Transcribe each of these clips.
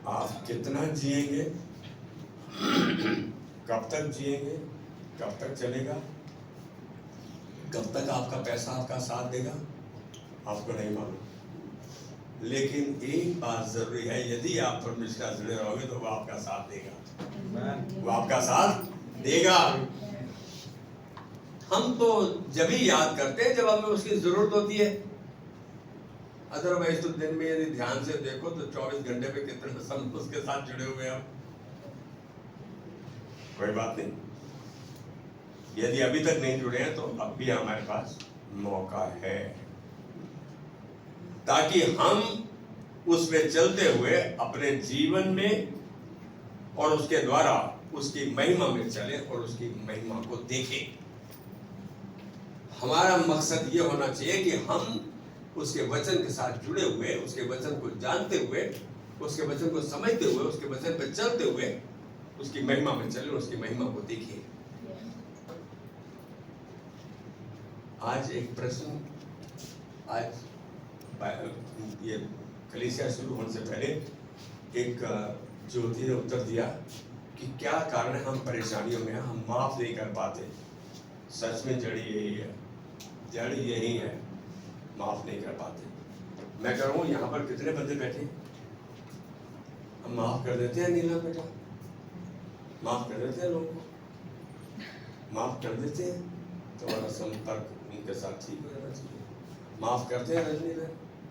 आप कितना जिएंगे, कब तक जिएंगे, कब तक चलेगा, कब तक आपका पैसा आपका साथ देगा, आपको नहीं मालूम। लेकिन एक बात जरूरी है, यदि आप परमेश्वर से जुड़े रहोगे तो वो आपका साथ देगा, वो आपका साथ देगा। हम तो जब ही याद करते हैं जब हमें उसकी जरूरत होती है। अदरवाइज तो दिन में यदि ध्यान से देखो तो 24 घंटे पे कितने सब उसके साथ जुड़े हुए हैं। कोई बात नहीं, यदि अभी तक नहीं जुड़े हैं तो अब भी हमारे पास मौका है, ताकि हम उसमें चलते हुए अपने जीवन में और उसके द्वारा उसकी महिमा में चले और उसकी महिमा को देखें। हमारा मकसद ये होना चाहिए कि हम उसके वचन के साथ जुड़े हुए, उसके वचन को जानते हुए, उसके वचन को समझते हुए, उसके वचन पर चलते हुए उसकी महिमा में चले, उसकी महिमा को देखिए। आज एक प्रश्न, आज ये कलीसिया शुरू होने से पहले एक ज्योति ने उत्तर दिया कि क्या कारण है हम परेशानियों में, हम माफ नहीं कर पाते। सच में जड़ यही है, जड़ यही है, माफ नहीं कर पाते। मैं कह रहा हूँ यहाँ पर कितने बंदे बैठे, हम माफ कर देते हैं नीला बेटा, माफ कर देते हैं लोगों को, माफ कर देते हैं तो हमारा संपर्क उनके साथ ठीक हो जाना चाहिए। माफ करते हैं रजनी में,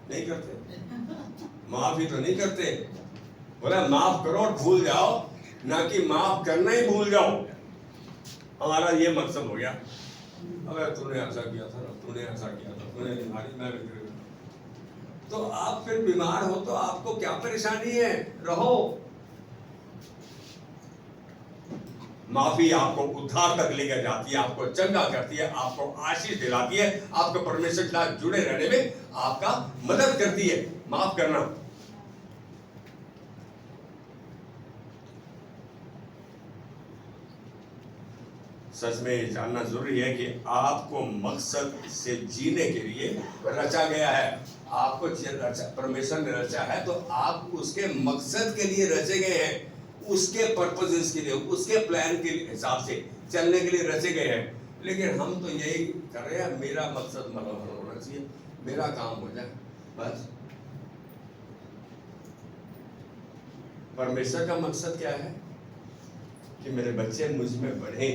नहीं करते, माफ ही तो नहीं करते। बोला माफ करो और भूल जाओ, ना कि माफ करना ही भूल जाओ। हमारा ये मकसद हो गया, अबे तूने ऐसा किया था, तूने ऐसा किया था, तूने बीमारी में, तो आप फिर बीमार हो तो आपको क्या परेशानी है, रहो। माफी आपको उद्धार तक लेकर जाती है, आपको चंगा करती है, आपको आशीष दिलाती है, आपको परमेश्वर के साथ जुड़े रहने में आपका मदद करती है। माफ करना सच में जानना जरूरी है कि आपको मकसद से जीने के लिए रचा गया है। आपको परमेश्वर ने रचा है तो आप उसके मकसद के लिए रचे गए हैं, उसके पर्पसेस के लिए, उसके प्लान के हिसाब से चलने के लिए रचे गए हैं। लेकिन हम तो यही कर रहे हैं, मेरा मकसद मनोहर होना चाहिए, मेरा काम हो जाए बस। परमेश्वर का मकसद क्या है कि मेरे बच्चे मुझ में बढ़े,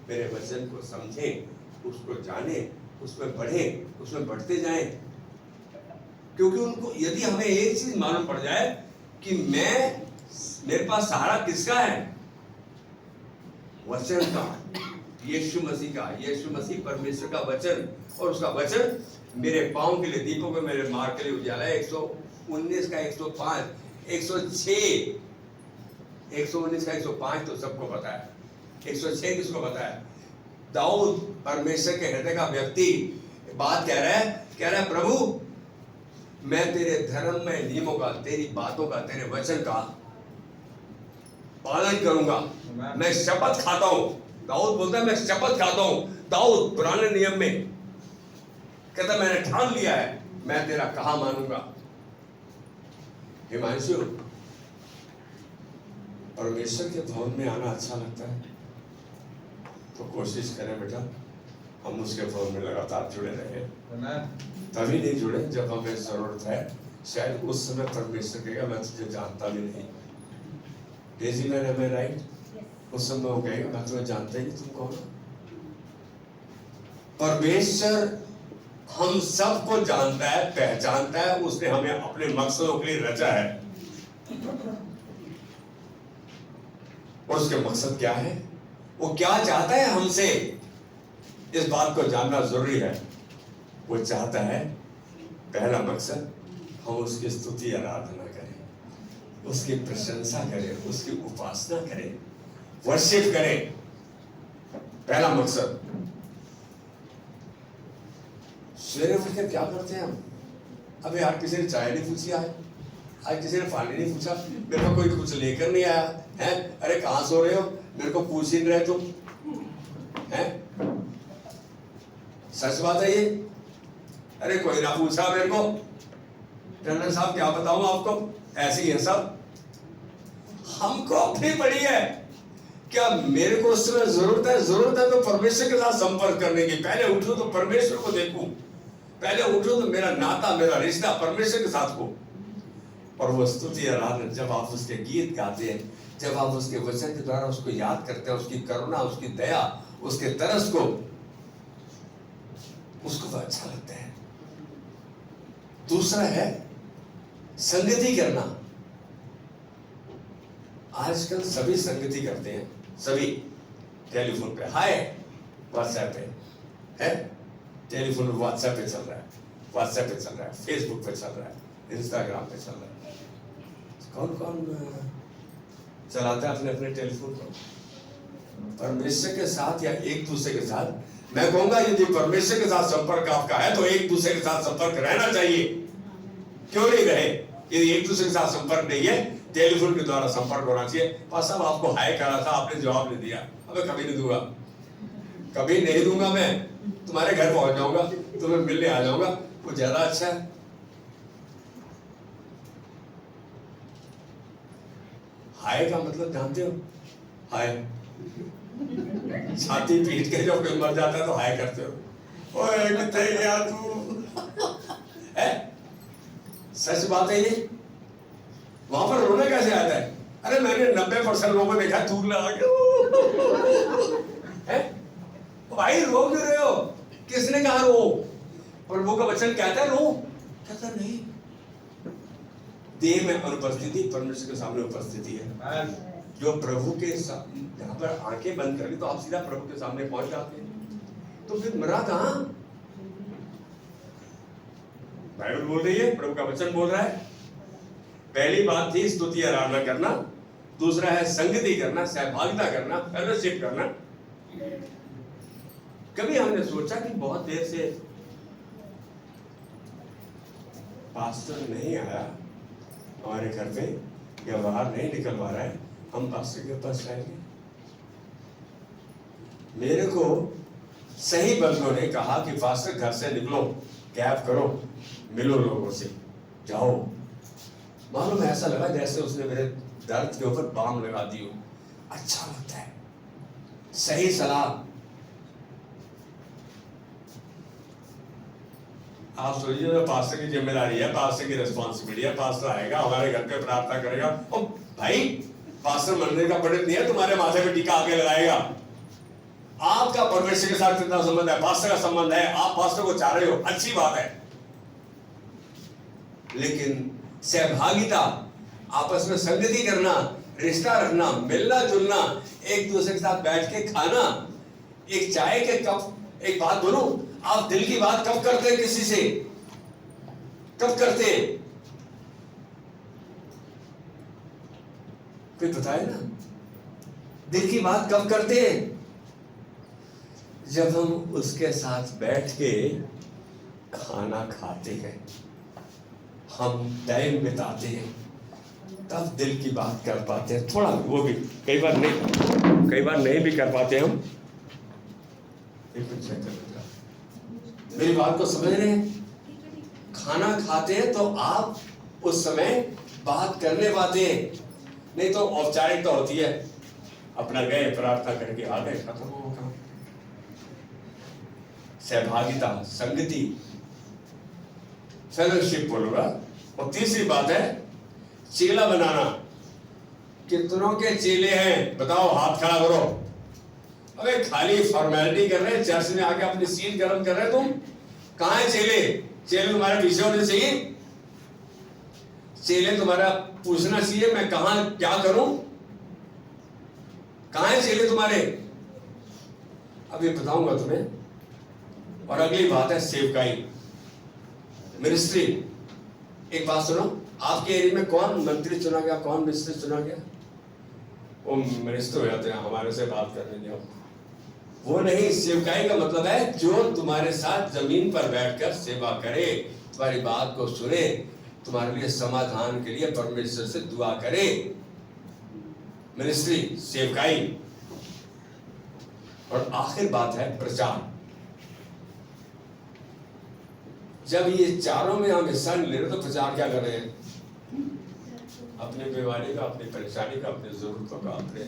मेरे वचन को समझें, उसको जाने, उसमें बढ़े, उसमें बढ़ते जाएं। क्योंकि उनको यदि हमें एक चीज मालूम पड़ जाए कि मेरे पास सहारा किसका है, वचन का, यीशु मसीह का। यीशु मसीह परमेश्वर का वचन, और उसका वचन मेरे पांव के लिए दीपक है, मेरे मार्ग के लिए उजाला है। 119 का 105, 106, 119 का 105 तो सबको पता है, 106 किसको पता है? दाऊद परमेश्वर के हृदय का व्यक्ति बात कह रहा है प्रभु मैं तेरे धर्म में नियमों का, तेरी बातों का, तेरे वचन का पालन करूंगा। मैं शपथ खाता हूं, दाऊद बोलता है मैं शपथ खाता हूं। दाऊद पुराने नियम में कहता मैंने ठान लिया है, मैं तेरा कहा मानूंगा। हिमांशु, परमेश्वर के भवन में आना अच्छा लगता है तो कोशिश करें बेटा, हम उसके भवन में लगातार जुड़े रहे। तभी नहीं जुड़े जब हमें जरूरत है, शायद उस समय परमेश्वर कहेगा मैं तुझे जानता भी नहीं। Daisy man, am I right? उस समय वो कहेगा मैं तुम्हें जानता ही नहीं, तुम कौन हो। परमेश्वर हम सबको जानता है, पहचानता है, उसने हमें अपने मकसदों के लिए रचा है। और उसके मकसद क्या है, वो क्या चाहता है हमसे, इस बात को जानना जरूरी है। वो चाहता है, पहला मकसद, हम उसकी स्तुति आराधना करें, उसकी प्रशंसा करें, उसकी उपासना करें, वर्शिप करें। पहला मकसद। सवेरे उठकर क्या करते हैं हम? अबे यार किसी ने चाय नहीं पूछी, आज किसी ने पानी नहीं पूछा, मेरे को कोई कुछ लेकर नहीं आया है। अरे कहाँ सो रहे हो, मेरे को पूछ ही नहीं रहे तुम, हैं? सच बात है ये। अरे कोई ना पूछा मेरे को, टंडन साहब क्या बताऊं आपको, ऐसे ही है सब। हमको अपनी पड़ी है। क्या मेरे को उस समय जरूरत है तो परमेश्वर के साथ संपर्क करने की। पहले उठूं तो परमेश्वर को देखूं, पहले उठूं तो मेरा नाता, मेरा रिश्ता परमेश्वर के साथ हो। और वो स्तुति आराधना, जब आप उसके गीत गाते हैं, जब आप उसके वचन के द्वारा उसको याद करते हैं, उसकी करुणा, उसकी दया, उसके तरस को, उसको तो अच्छा लगता है। दूसरा है संगति करना। आजकल सभी संगति करते हैं, सभी टेलीफोन पे हाय, व्हाट्सएप पे है, टेलीफोन पे व्हाट्सएप पे चल रहा है, व्हाट्सएप पे चल रहा है, फेसबुक पे चल रहा है, इंस्टाग्राम पे चल रहा है। कौन कौन चलाता है अपने अपने टेलीफोन को? परमेश्वर के साथ या एक दूसरे के साथ? मैं कहूंगा यदि परमेश्वर के साथ संपर्क आपका है तो एक दूसरे के साथ संपर्क रहना चाहिए। क्यों नहीं रहे? यदि एक दूसरे के साथ संपर्क नहीं है, टेलीफोन के द्वारा संपर्क होना चाहिए। पास साहब आपको हाय करा था, आपने जवाब नहीं दिया। अबे कभी नहीं दूंगा, कभी नहीं दूंगा। मैं तुम्हारे घर पहुंच जाऊंगा, तुम्हें मिलने आ जाऊंगा, वो ज्यादा अच्छा है। हाय का मतलब जानते हो? हाय, छाती पीट के जब कोई मर जाता है तो हाय करते हो। ओए कितने गया तू है? सच बात है ये। वहां पर रोने कैसे आता है? अरे मैंने 90% लोगों को देखा दूर लगा के है? भाई रो क्यों रहे हो? किसने कहा रो? प्रभु का वचन कहता है रो, कहता नहीं। देह में अनुपस्थिति परमेश्वर के सामने उपस्थिति है। जो प्रभु के यहाँ पर आंखें बंद कर ली तो आप सीधा प्रभु के सामने पहुंच जाते हैं। तो फिर मरा कहां? बाइबल बोल रही है, प्रभु का वचन बोल रहा है। पहली बात थी स्तुति आराधना करना, दूसरा है संगति करना, सहभागिता करना, फेलोशिप करना। कभी हमने सोचा कि बहुत देर से पास्टर नहीं आया हमारे घर पे या बाहर नहीं निकल पा रहा है, हम पास्टर के पास जाएंगे? मेरे को सही बंदों ने कहा कि पास्टर घर से निकलो, कैब करो, मिलो लोगों से, जाओ। मालूम ऐसा लगा जैसे उसने मेरे दर्द के ऊपर बाम लगा दी हो। अच्छा लगता है, सही सलाह। आप सोचिए, पास्टर की जिम्मेदारी है, पास्टर की रिस्पॉन्सिबिलिटी है। पास्टर आएगा हमारे घर पे, प्रार्थना करेगा। ओ भाई, पास्टर मंदिर का पंडित नहीं है तुम्हारे माथे पे टीका आके लगाएगा। आपका परमेश्वर के साथ कितना संबंध है? पास्टर का संबंध है। आप पास्टर को चाह रहे हो, अच्छी बात है, लेकिन सहभागिता, आपस में संगति करना, रिश्ता रखना, मिलना जुलना, एक दूसरे के साथ बैठ के खाना, एक चाय के कप। एक बात बोलूं, आप दिल की बात कब करते हैं किसी से? कब करते हैं? कोई बताए ना, दिल की बात कब करते हैं? जब हम उसके साथ बैठ के खाना खाते हैं, हम टाइम बिताते हैं, तब दिल की बात कर पाते हैं। थोड़ा वो भी कई बार नहीं भी कर पाते हम। मेरी बात को समझ रहे हैं? खाना खाते हैं तो आप उस समय बात करने पाते हैं, नहीं तो औपचारिकता होती है, अपना गए, प्रार्थना करके आ गए, खत्म हो गया। सहभागिता, संगति, फेलोशिप बोलूंगा। और तीसरी बात है चेला बनाना। कितनों के चेले हैं बताओ? हाथ खड़ा करो। अबे खाली फॉर्मेलिटी कर रहे हैं, चर्च में आके अपनी सीट गर्म कर रहे हैं तुम। कहां है चेले? चेले तुम्हारे पीछे होने चाहिए। चेले तुम्हारा पूछना चाहिए मैं कहां क्या करूं। कहां है चेले तुम्हारे? अभी बताऊंगा तुम्हें। और अगली बात है सेवकाई, मिनिस्ट्री। एक बात सुनो, आपके एरिया में कौन मंत्री चुना गया, कौन मिनिस्टर चुना गया? वो मिनिस्टर हो जाते हैं हमारे से बात करने के। वो नहीं, सेवकाई का मतलब है जो तुम्हारे साथ जमीन पर बैठकर सेवा करे, तुम्हारी बात को सुने, तुम्हारे लिए समाधान के लिए परमेश्वर से दुआ करे। मिनिस्ट्री, सेवकाई। और आखिर बात है प्रचार। जब ये चारों में हम हिस्सा नहीं ले रहे तो प्रचार क्या कर रहे हैं? अपनी बीमारी का, अपनी परेशानी का, अपनी जरूरतों का, अपने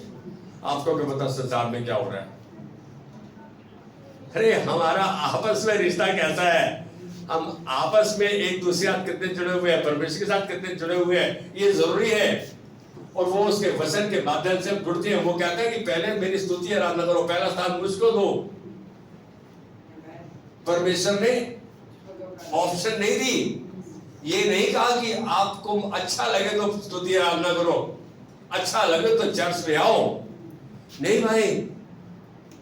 आपको क्या पता संसार में क्या हो रहा है। अरे हमारा आपस में रिश्ता कैसा है, हम आपस में एक दूसरे के साथ कितने जुड़े हुए हैं, परमेश्वर के साथ कितने जुड़े हुए हैं, ये जरूरी है। और वो उसके वचन के माध्यम से जुड़ते हैं। वो कहता है कि पहले मेरी स्तुति आराधना करो, पहला स्थान मुझको दो। परमेश्वर ने ऑप्शन नहीं दी, ये नहीं कहा कि आपको अच्छा लगे तो स्तुति आराधना करो, अच्छा लगे तो चर्च में आओ। नहीं भाई,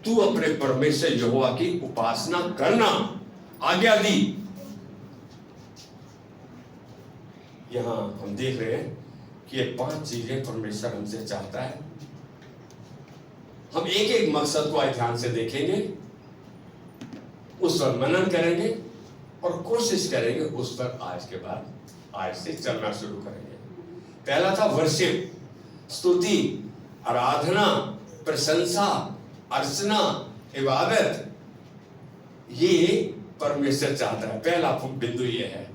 तू अपने परमेश्वर यहोवा की उपासना करना आज्ञा दी। यहां हम देख रहे हैं कि ये 5 चीजें परमेश्वर हमसे चाहता है। हम एक एक मकसद को ध्यान से देखेंगे, उस पर मनन करेंगे और कोशिश करेंगे उस पर आज से चलना शुरू करेंगे। पहला था वर्शिप, स्तुति, आराधना, प्रशंसा, अर्चना, इबादत। ये परमेश्वर चाहता है। पहला बिंदु ये है,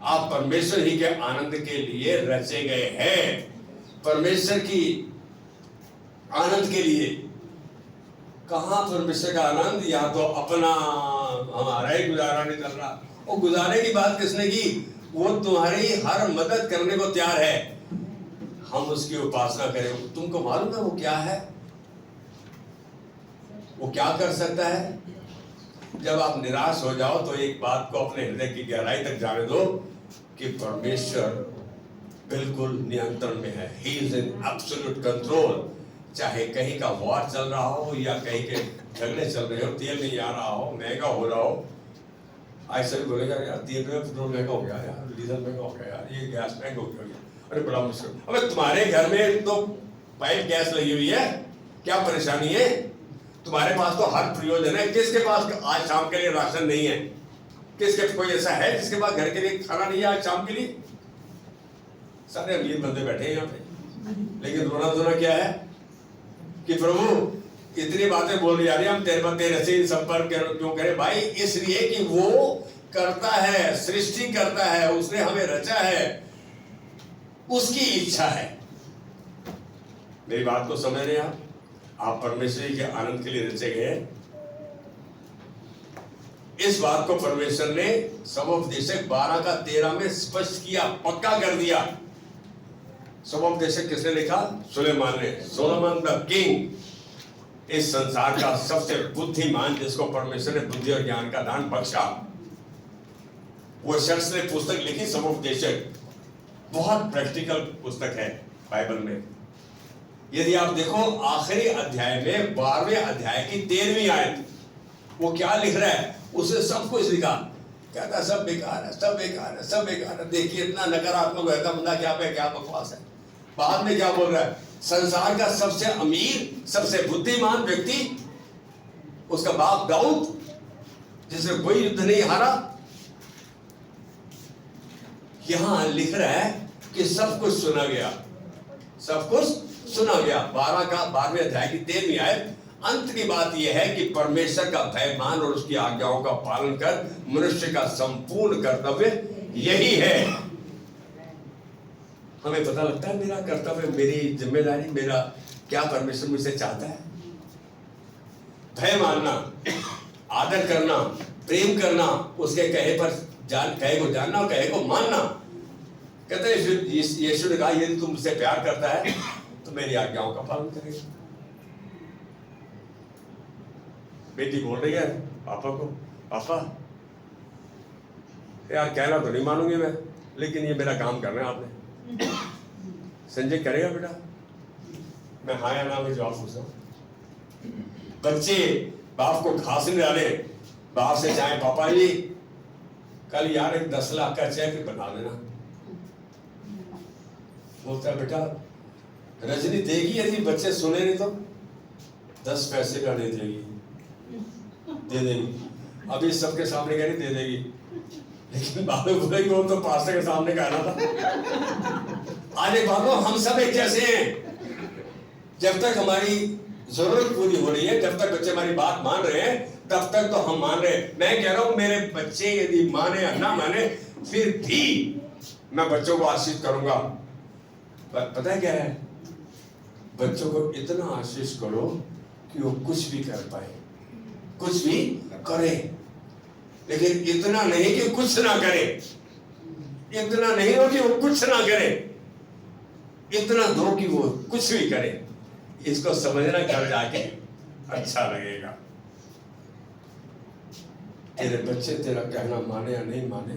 आप परमेश्वर ही के आनंद के लिए रचे गए हैं। परमेश्वर की आनंद के लिए। कहां परमेश्वर का आनंद? या तो अपना हमारा ही गुजारा नहीं चल रहा। और गुजारे की बात किसने की? वो तुम्हारी हर मदद करने को तैयार है। हम उसकी उपासना करें। तुमको मालूम है वो क्या है? वो क्या कर सकता है? जब आप निराश हो जाओ तो एक बात को अपने हृदय की गहराई तक जाने दो कि परमेश्वर बिल्कुल नियंत्रण में है। He is in absolute control. चाहे कहीं का वॉर चल रहा हो या कहीं के झगड़े चल रहे हो, तेल नहीं आ रहा हो, महंगा हो रहा हो, ऐसा भी बोलेगा यार तेल में पेट्रोल महंगा हो गया यार, डीजल महंगा हो गया यार, ये गैस महंगा हो गया, अरे बड़ा मुश्किल। अबे तुम्हारे घर में तो पाइप गैस लगी हुई है, क्या परेशानी है? तुम्हारे पास तो हर प्रयोजन है। किसके पास आज शाम के लिए राशन नहीं है? किसके कोई ऐसा है जिसके पास घर के लिए खाना नहीं है आज शाम के लिए? सारे अमीर बंदे बैठे हैं यहाँ पे। लेकिन रोना धोना क्या है कि प्रभु इतनी बातें बोल रही हम तेरे से संपर्क क्यों करें? भाई इसलिए कि वो करता है, सृष्टि करता है, उसने हमें रचा है, उसकी इच्छा है। मेरी बात को समझ रहे हैं आप परमेश्वर के आनंद के लिए रचे गए। इस बात को परमेश्वर ने समोपदेशक 12:13 में स्पष्ट किया, पक्का कर दिया। समोपदेशक किसने लिखा? सुलेमान ने। सोलोमन द किंग, इस संसार का सबसे बुद्धिमान, जिसको परमेश्वर ने बुद्धि और ज्ञान का दान बख्शा, वो शख्स ने पुस्तक लिखी समोपदेशक। बहुत प्रैक्टिकल पुस्तक है बाइबल में। यदि आप देखो आखिरी अध्याय में 12वें अध्याय की 13वीं आयत, वो क्या लिख रहा है? उसने सब कुछ लिखा। कहता सब बेकार है, सब बेकार है, सब बेकार है। देखिए इतना नकारात्मक रहता बंदा, क्या पे क्या बकवास है। बाद में क्या बोल रहा है? संसार का सबसे अमीर, सबसे बुद्धिमान व्यक्ति, उसका बाप दाऊद, जिसने कोई युद्ध नहीं हारा, यहां लिख रहा है कि सब कुछ सुना गया, सब कुछ सुना गया। 12वें अध्याय की 13वीं आयत। अंत की बात यह है कि परमेश्वर का भय मान और उसकी आज्ञाओं का पालन कर मनुष्य का संपूर्ण कर्तव्य यही है। हमें पता लगता है मेरा कर्तव्य, मेरी जिम्मेदारी, मेरा क्या परमेश्वर मुझसे चाहता है। भय मानना, आदर करना, प्रेम करना, उसके कहे पर कहे को जानना और कहे को मानना। कहते हैं यीशु ने कहा यदि तुम मुझसे प्यार करता है तो मेरी आज्ञाओं का पालन करेगा। बेटी बोल रही है पापा को, पापा यार कहना तो नहीं मानूंगी मैं, लेकिन ये मेरा काम करना है आपने। संजय करेगा बेटा? मैं हाँ या ना में जवाब पूछ रहा हूं। बच्चे बाप को घास नहीं डाले, बाप से चाहे पापा जी कल यार एक 10 लाख का चेक बना देना। बोलता है बेटा रजनी देगी, यदि बच्चे सुने नहीं तो 10 पैसे का नहीं देगी, दे देगी। अभी सबके सामने कह रही दे देगी, लेकिन बाद में बोलेगी वो तो पास्टर के सामने कहना था। आज एक बात, हम सब एक जैसे हैं। जब तक हमारी जरूरत पूरी हो रही है, जब तक बच्चे हमारी बात मान रहे हैं, तब तक तो हम मान रहे हैं। मैं कह रहा हूं मेरे बच्चे यदि माने या ना माने, फिर भी मैं बच्चों को आशीष करूंगा। पता है क्या है, बच्चों को इतना आशीष करो कि वो कुछ भी कर पाए, कुछ भी करे, लेकिन इतना नहीं कि कुछ ना करे, इतना नहीं हो कि वो कुछ ना करे, इतना दो कि वो कुछ भी करे। इसको समझना घर जाके अच्छा लगेगा। तेरे बच्चे तेरा कहना माने या नहीं माने,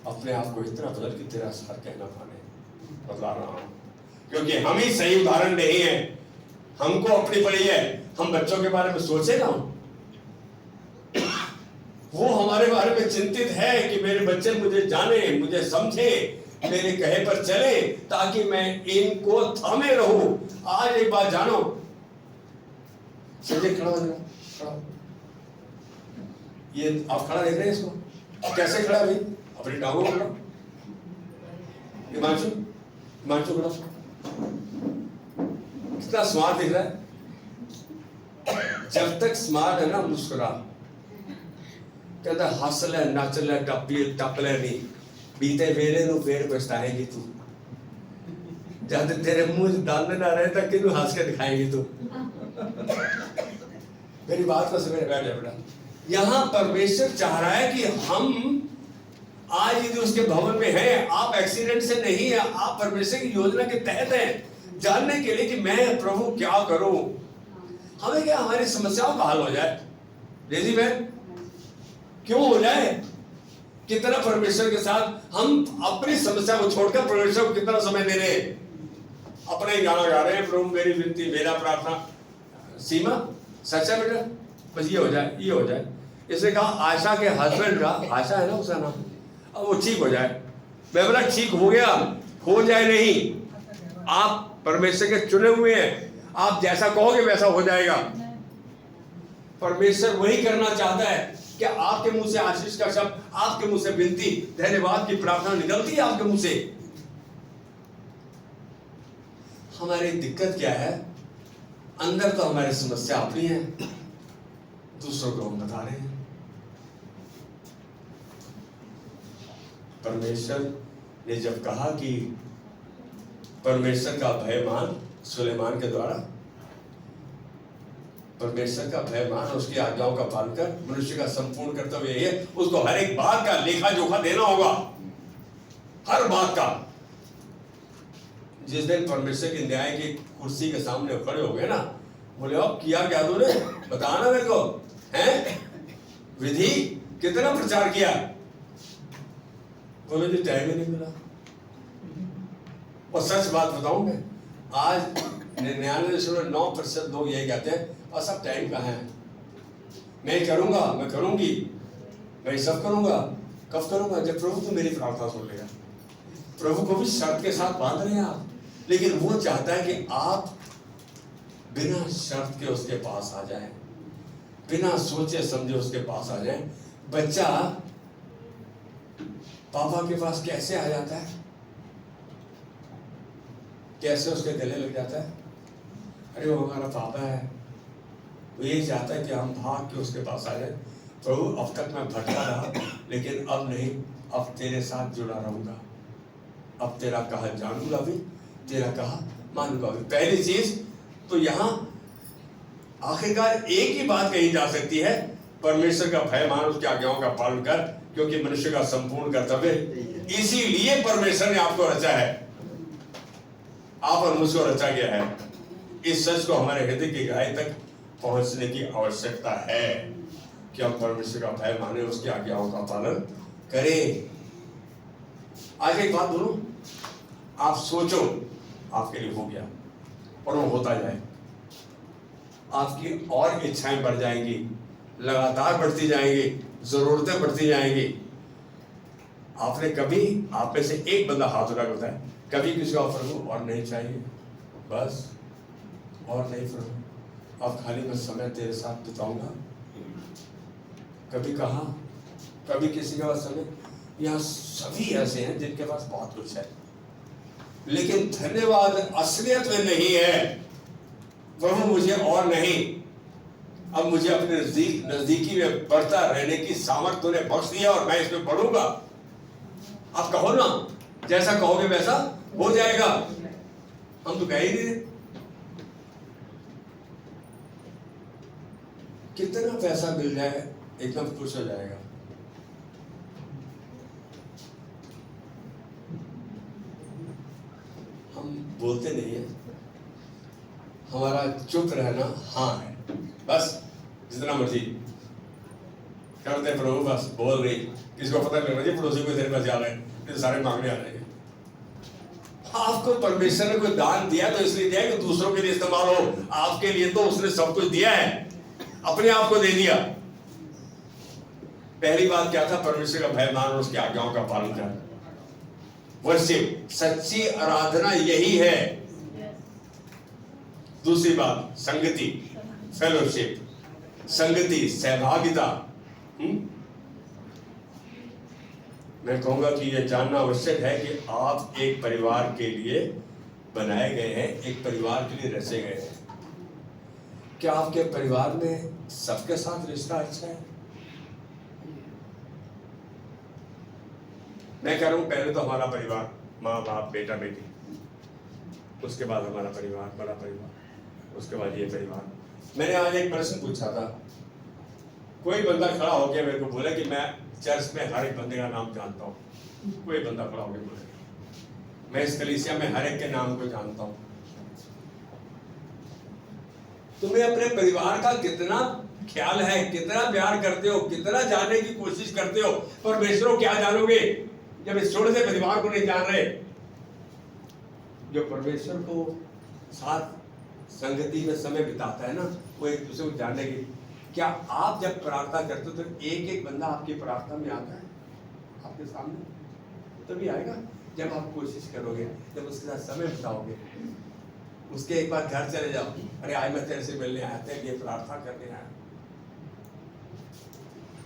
अपने आप को इतना बदल कि तेरा सारा कहना माने। बदला रहा हूं क्योंकि हम ही सही उदाहरण नहीं है, हमको अपनी पड़ी है। हम बच्चों के बारे में सोचे ना, वो हमारे बारे में चिंतित है कि मेरे बच्चे मुझे जाने, मुझे समझे, मेरे कहे पर चले, ताकि मैं इनको थामे रहूं। आज एक बात जानो, सीधे खड़ा हो जाओ, खड़ा। ये आप खड़ा देख रहे हैं इसको, कैसे खड़ा है भाई? अपनी टांगों खड़ा। हिमांशु, हिमांशु खड़ा, कितना स्मार्ट दिख रहा है। जब तक स्मार्ट है ना, मुस्कुरा, कहता हंस ले, नच ले, टप ले नहीं, बीते वेले नु फेर पछताएगी तू। जब तेरे मुंह दांत ना रहे तक किनु हंस के दिखाएगी तू। मेरी बात को समझ बैठ जा बेटा। यहाँ परमेश्वर चाह रहा है कि हम आज यदि उसके भवन में हैं, आप एक्सीडेंट से नहीं है, आप परमेश्वर की योजना के तहत हैं, जानने के लिए कि मैं प्रभु क्या करूं। हमें क्या, हमारी समस्याओं का हल हो जाए। रेजी बहन, क्यों हो जाए? कितना परमेश्वर के साथ हम अपनी समस्या को छोड़कर परमेश्वर को कितना समय दे रहे हैं, अपना ही गाना गा रहे हैं, प्रभु मेरी विनती, मेरा प्रार्थना। सीमा, सच्चा बेटा, बस ये हो जाए, ये हो जाए। इसने कहा आशा के हस्बैंड का, आशा है ना उसका नाम, अब वो ठीक हो जाए। मैं बोला ठीक हो गया, हो जाए नहीं, आप परमेश्वर के चुने हुए हैं, आप जैसा कहोगे वैसा हो जाएगा। परमेश्वर वही करना चाहता है कि आपके मुंह से आशीष का शब्द, आपके मुंह से विनती, धन्यवाद की प्रार्थना निकलती है आपके मुंह से। हमारी दिक्कत क्या है, अंदर तो हमारी समस्या अपनी है, दूसरों को हम बता रहे हैं। परमेश्वर ने जब कहा कि परमेश्वर का भय मान, सुलेमान के द्वारा, परमेश्वर का भय मान, उसकी आज्ञाओं का पालन कर, मनुष्य का संपूर्ण कर्तव्य यही है, उसको हर एक बात का लेखा जोखा देना होगा, हर बात का। जिस दिन परमेश्वर की न्याय की कुर्सी के सामने खड़े हो गए ना, बोले अब किया क्या तूने, बताना मेरे को, हैं? विधि कितना प्रचार किया, बोले जी टाइम ही नहीं मिला। और सच बात बताऊं मैं, आज 99.9% लोग यही कहते हैं, और सब टाइम कहाँ है, मैं करूंगा, मैं करूंगी, मैं सब करूंगा। कब करूंगा? जब प्रभु तो मेरी प्रार्थना सुन लेगा। प्रभु को भी शर्त के साथ बांध रहे हैं आप, लेकिन वो चाहता है कि आप बिना शर्त के उसके पास आ जाएं, बिना सोचे समझे उसके पास आ जाएं। बच्चा पापा के पास कैसे आ जाता है, कैसे उसके गले लग जाता है, अरे वो हमारा पापा है। वो यही चाहता है कि हम भाग के उसके पास आ जाए। प्रभु अब तक मैं भटका रहा, लेकिन अब नहीं, अब तेरे साथ जुड़ा रहूंगा, अब तेरा कहा जानूंगा भी, तेरा कहा मानूंगा भी। पहली चीज तो यहाँ आखिरकार एक ही बात कही जा सकती है, परमेश्वर का भय मान, उसकी आज्ञाओं का पालन कर, क्योंकि मनुष्य का संपूर्ण कर्तव्य, इसीलिए परमेश्वर ने आपको रचा है, आप और मुझको रचा गया है। इस सच को हमारे हृदय की गहराई तक पहुंचने की आवश्यकता है कि हम परमेश्वर का भय माने, उसकी आज्ञाओं का पालन करें। आज एक बात बोलूं, आप सोचो आपके लिए हो गया और वो होता जाए, आपकी और इच्छाएं बढ़ जाएंगी, लगातार बढ़ती जाएंगी, जरूरतें बढ़ती जाएंगी। आपने कभी, आप में से एक बंदा हाथ उठा करता है, कभी किसी को प्रभु और नहीं चाहिए, बस और नहीं प्रभु, अब खाली मैं समय तेरे साथ बिताऊंगा, कभी कहा, कभी किसी के पास समय। यहाँ सभी ऐसे हैं जिनके पास बहुत कुछ है, लेकिन धन्यवाद असलियत में नहीं है। प्रभु मुझे और नहीं, अब मुझे अपने नजदीकी में बढ़ता रहने की सामर्थ्य तूने बख्श दिया और मैं इसमें बढ़ूंगा। आप कहो ना, जैसा कहोगे वैसा हो जाएगा। हम तो कह ही नहीं रहे। कितना पैसा मिल जाए एकदम खुश हो जाएगा। हम बोलते नहीं है, हमारा चुप रहना हाँ है, बस जितना मर्जी करते प्रभु, बस बोल रही, किसको पता नहीं लगना चाहिए पड़ोसी को तेरे पास जा रहे हैं, तो सारे मांगने आ रहे हैं। आपको परमेश्वर ने कोई दान दिया तो इसलिए दिया कि दूसरों के लिए इस्तेमाल हो, आपके लिए तो उसने सब कुछ दिया है, अपने आप को दे दिया। पहली बात क्या था? परमेश्वर का भय मान और उसकी आज्ञाओं का पालन कर। वर्शिप, सच्ची आराधना यही है। दूसरी बात संगति, फेलोशिप, संगति, सहभागिता। मैं कहूंगा कि यह जानना आवश्यक है कि आप एक परिवार के लिए बनाए गए हैं, एक परिवार के लिए रचे गए हैं। क्या आपके परिवार में सबके साथ रिश्ता अच्छा है? मैं कह रहा हूं पहले तो हमारा परिवार, माँ बाप बेटा बेटी, उसके बाद हमारा परिवार, बड़ा परिवार, उसके बाद ये परिवार। मैंने आज एक प्रश्न पूछा था, कोई बंदा खड़ा हो गया मेरे को बोला कि मैं चर्च में हर एक बंदे का नाम जानता हूँ। कोई बंदा खड़ा हो गया बोले मैं इस कलीसिया में हर एक के नाम को जानता हूँ। तुम्हें अपने परिवार का कितना ख्याल है, कितना प्यार करते हो, कितना जानने की कोशिश करते हो? परमेश्वर क्या जानोगे जब इस छोटे से परिवार को नहीं जान रहे? जो परमेश्वर को साथ संगति में समय बिताता है ना, वो एक दूसरे को जानने की। क्या आप जब प्रार्थना करते हो तो एक एक बंदा आपकी प्रार्थना में आता है आपके सामने? तभी आएगा जब आप कोशिश करोगे, जब उसके साथ समय बिताओगे। उसके एक बार घर चले जाओ, अरे आज मैं तेरे से मिलने आया, तेरे लिए प्रार्थना करने आया।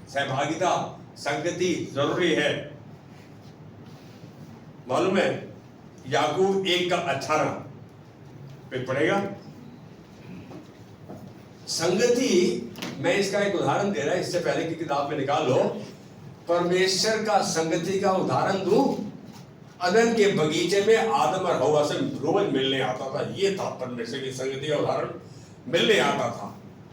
सहभागिता, संगति जरूरी है। मालूम है याकूब 1:18 पे पढ़ेगा। संगति, मैं इसका एक उदाहरण दे रहा है, इससे पहले की किताब में निकाल लो। परमेश्वर का संगति का उदाहरण दूं, अदन के बगीचे में आदम और हवा से रोज मिलने आता था। ये था परमेश्वर की संगति का उदाहरण। मिलने आता था,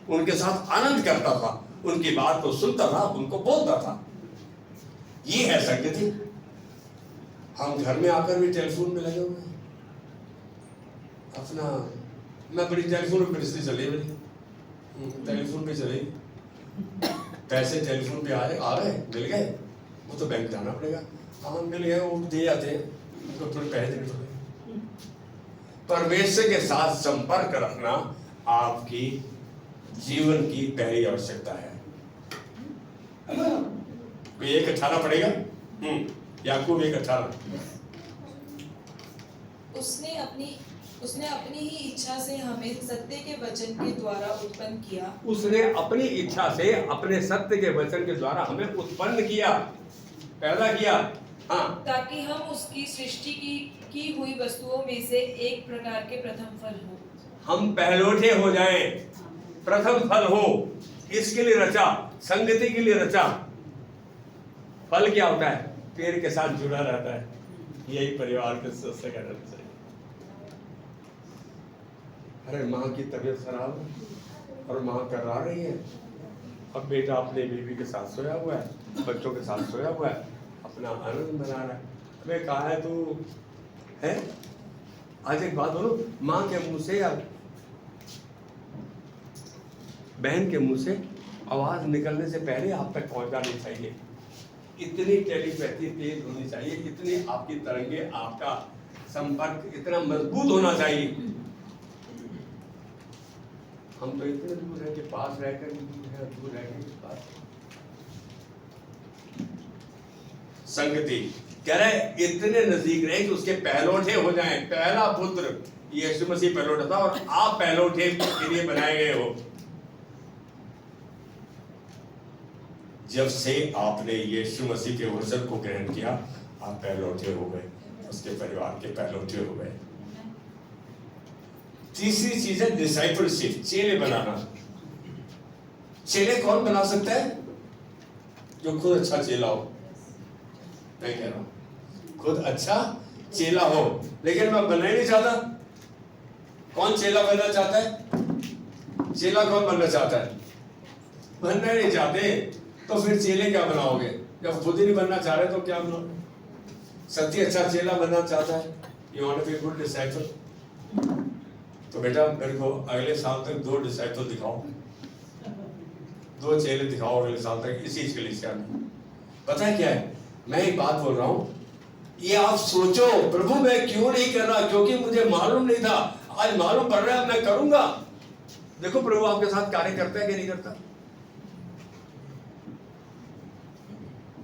उनके साथ आनंद करता था, उनकी बात को सुनता था, उनको बोलता था। ये है संगति। हम घर में आकर भी टेलीफोन में लगे हुए हैं अपना। मैं बड़ी टेलीफोन पे रिश्ते चले मेरी, टेलीफोन पे चले, पैसे टेलीफोन पे आ गए, मिल गए, वो तो बैंक जाना पड़ेगा। हाँ मिल गए, वो दे जाते हैं, उनको थोड़े पैसे देने पड़ेंगे। परमेश्वर के साथ संपर्क रखना आपकी जीवन की पहली आवश्यकता है। कोई 1:18 पड़ेगा। याकूब 1:18। उसने अपनी ही इच्छा से हमें सत्य के वचन के द्वारा उत्पन्न किया। उसने अपनी इच्छा से अपने सत्य के वचन के द्वारा हमें उत्पन्न किया, पैदा किया। हाँ, ताकि हम उसकी सृष्टि की हुई वस्तुओं में से एक प्रकार के प्रथम फल हो। हम पहलोठे हो जाएं, प्रथम फल हो। इसके लिए रचा, संगति के लिए रचा। फल क्या होता है? पेड़ के साथ जुड़ा रहता है। यही परिवार के सदस्य का रहना चाहिए। अरे माँ की तबीयत खराब और माँ करा रही है, अब बेटा अपने बीवी के साथ सोया हुआ है, बच्चों के साथ सोया हुआ है, अपना आनंद मना रहा है। अबे कहा है तू है? आज एक बात बोलो, माँ के मुंह से या बहन के मुंह से आवाज निकलने से पहले आप तक पहुंच जानी चाहिए। इतनी टेलीपैथी तेज होनी चाहिए, इतनी आपकी तरंगे, आपका संपर्क इतना मजबूत होना चाहिए। हम तो इतने दूर हैं कि पास रहकर भी दूर है, दूर रहकर भी पास। संगति कह रहे इतने नजदीक रहे कि उसके पहलौठे हो जाएं। पहला पुत्र यीशु मसीह पहलौठा था और आप पहलौठे के लिए बनाए गए हो। जब से आपने यीशु मसीह के वचन को ग्रहण किया, आप पहलौठे हो गए, उसके परिवार के पहलौठे हो गए। तीसरी चीज है डिसाइपलशिप, चेले बनाना। चेले कौन बना सकता है? जो खुद अच्छा चेला हो। मैं कह रहा हूं खुद अच्छा चेला हो, लेकिन मैं बनना ही नहीं चाहता। कौन चेला बनना चाहता है? चेला कौन बनना चाहता है? बनना नहीं चाहते तो फिर चेले क्या बनाओगे? जब खुद ही नहीं बनना चाह रहे तो क्या बनाओगे? सच्ची अच्छा चेला बनना चाहता है, you want to be good disciple, तो बेटा मेरे को अगले साल तक 2 डिसाइपल दिखाओ, 2 चेले दिखाओ अगले साल तक इसी कलीसिया में। पता है क्या है, मैं एक बात बोल रहा हूँ, ये आप सोचो प्रभु मैं क्यों नहीं कर रहा, क्योंकि मुझे मालूम नहीं था, आज मालूम पड़ रहा है मैं करूंगा। देखो प्रभु आपके साथ कार्य करता है कि नहीं करता।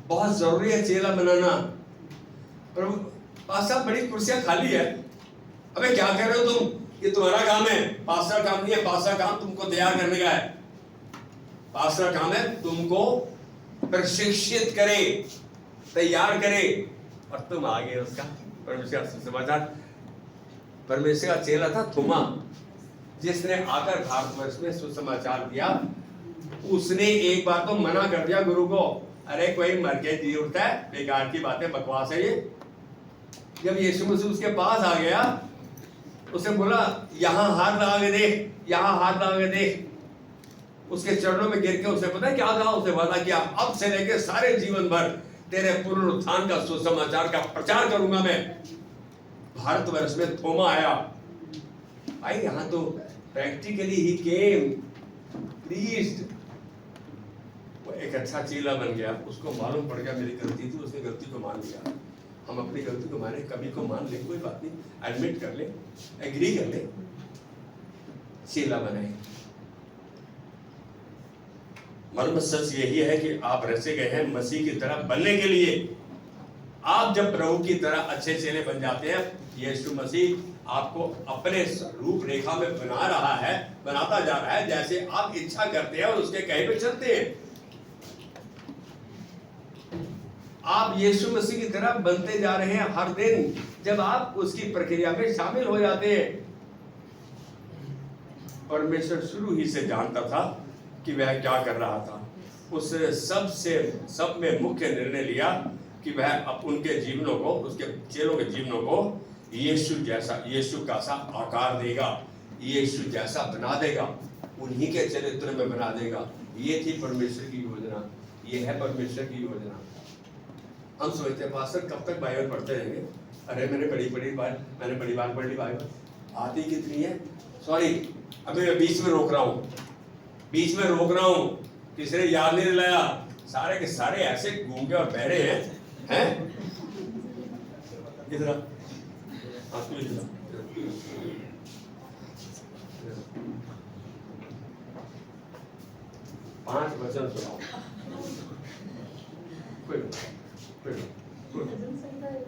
बहुत जरूरी है चेला बनाना। प्रभु पास्टर बड़ी कुर्सियां खाली है, अबे क्या कर रहे हो तुम, ये तुम्हारा काम है, पास्टर काम नहीं है। पास्टर काम तुमको तैयार करने का है, पास्टर काम है तुमको प्रशिक्षित करे, तैयार करे, और तुम आगे उसका परमेश्वर का सुसमाचार। परमेश्वर का चेला था थोमा, जिसने आकर भारतवर्ष में सुसमाचार दिया। उसने एक बार तो मना कर दिया गुरु को, अरे कोई मर के जी उठता है, बेकार की बातें, बकवास है ये। जब यीशु मसीह उसके पास आ गया, उसे बोला यहाँ हाथ लगा के देख, यहाँ हाथ लगा के देख। उसके चरणों में गिर के उसने पता है क्या कहा, उसे वादा किया अब से लेकर सारे जीवन भर तेरे पुनरुत्थान का सुसमाचार का प्रचार करूंगा मैं। भारतवर्ष में थोमा आया, भाई यहाँ तो प्रैक्टिकली ही केम प्रीच्ड, वो एक अच्छा चेला बन गया। उसको मालूम पड़ गया मेरी गलती थी, उसने गलती को मान लिया। हम अपनी गलती को माने, कभी को मान ले, कोई बात नहीं, एडमिट कर ले, एग्री कर ले, चेला बने। मर्म सच यही है कि आप रचे गए हैं मसीह की तरह बनने के लिए। आप जब प्रभु की तरह अच्छे चेले बन जाते हैं, यीशु मसीह आपको अपने रूप रेखा में बना रहा है, बनाता जा रहा है, जैसे आप इच्छा करते हैं और उसके कहे पे चलते हैं। आप यीशु मसीह की तरह बनते जा रहे हैं हर दिन, जब आप उसकी प्रक्रिया में शामिल हो जाते हैं। परमेश्वर शुरू ही से जानता था कि वह क्या कर रहा था। उसने सब में मुख्य निर्णय लिया कि वह अब उनके जीवनों को, उसके चेलों के जीवनों को यीशु का सा आकार देगा, यीशु जैसा बना देगा, उन्हीं के चरित्र में बना देगा। ये थी परमेश्वर की योजना, ये है परमेश्वर की योजना। हम सोचते हैं पास्टर कब तक बाइबल पढ़ते रहेंगे, अरे मैंने बड़ी बार पढ़ ली बाइबल, आती कितनी है। सॉरी, अभी मैं बीच में रोक रहा हूँ, किसी ने याद नहीं दिलाया। सारे के सारे ऐसे गूंगे और बहरे हैं। इधर आपको इधर 5 वचन सुनाओ,